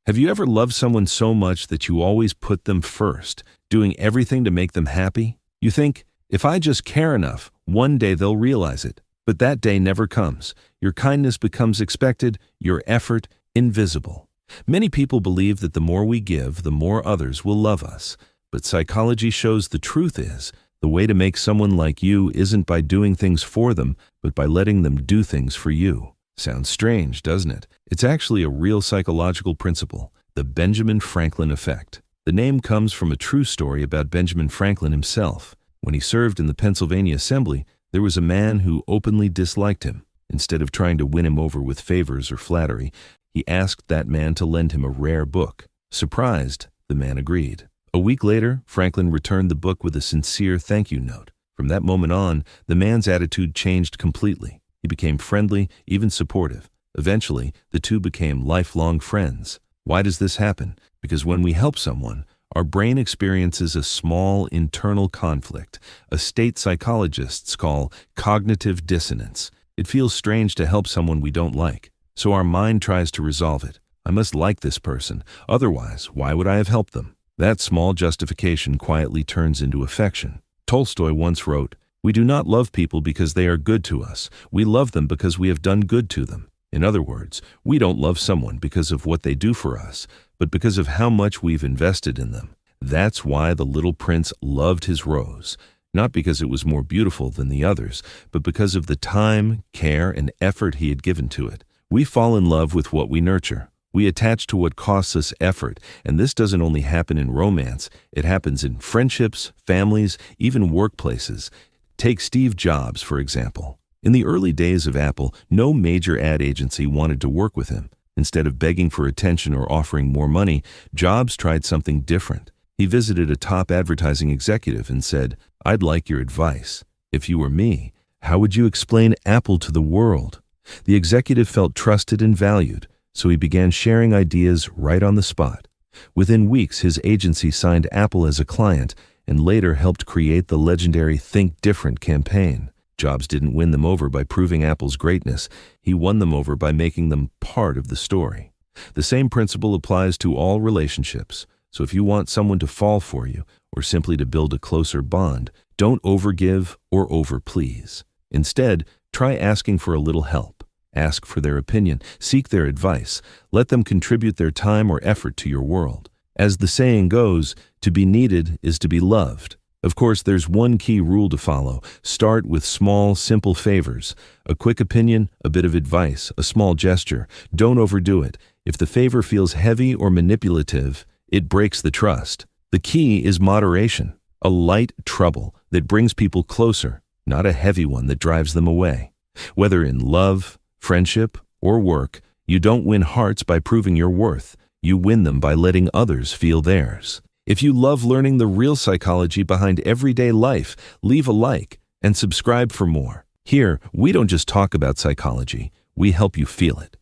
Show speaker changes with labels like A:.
A: Have you ever loved someone so much that you always put them first, doing everything to make them happy? You think, if I just care enough, one day they'll realize it. But that day never comes. Your kindness becomes expected, your effort invisible. Many people believe that the more we give, the more others will love us. But psychology shows the truth is, the way to make someone like you isn't by doing things for them, but by letting them do things for you. Sounds strange, doesn't it? It's actually a real psychological principle, the Benjamin Franklin effect. The name comes from a true story about Benjamin Franklin himself. When he served in the Pennsylvania Assembly, there was a man who openly disliked him. Instead of trying to win him over with favors or flattery, he asked that man to lend him a rare book. Surprised, the man agreed. A week later, Franklin returned the book with a sincere thank you note. From that moment on, the man's attitude changed completely. He became friendly, even supportive. Eventually, the two became lifelong friends. Why does this happen? Because when we help someone, our brain experiences a small internal conflict, a state psychologists call cognitive dissonance. It feels strange to help someone we don't like, so our mind tries to resolve it. I must like this person, otherwise, why would I have helped them? That small justification quietly turns into affection. Tolstoy once wrote, "We do not love people because they are good to us. We love them because we have done good to them." In other words, we don't love someone because of what they do for us, but because of how much we've invested in them. That's why the little prince loved his rose, not because it was more beautiful than the others, but because of the time, care, and effort he had given to it. We fall in love with what we nurture. We attach to what costs us effort, and this doesn't only happen in romance, it happens in friendships, families, even workplaces. Take Steve Jobs, for example. In the early days of Apple, no major ad agency wanted to work with him. Instead of begging for attention or offering more money, Jobs tried something different. He visited a top advertising executive and said, "I'd like your advice. If you were me, how would you explain Apple to the world?" The executive felt trusted and valued, so he began sharing ideas right on the spot. Within weeks, his agency signed Apple as a client and later helped create the legendary Think Different campaign. Jobs didn't win them over by proving Apple's greatness. He won them over by making them part of the story. The same principle applies to all relationships. So if you want someone to fall for you, or simply to build a closer bond, don't overgive or overplease. Instead, try asking for a little help. Ask for their opinion, seek their advice, let them contribute their time or effort to your world. As the saying goes, to be needed is to be loved. Of course, there's one key rule to follow. Start with small, simple favors. A quick opinion, a bit of advice, a small gesture. Don't overdo it. If the favor feels heavy or manipulative, it breaks the trust. The key is moderation, a light trouble that brings people closer, not a heavy one that drives them away. Whether in love, friendship, or work, you don't win hearts by proving your worth. You win them by letting others feel theirs. If you love learning the real psychology behind everyday life, leave a like and subscribe for more. Here, we don't just talk about psychology, we help you feel it.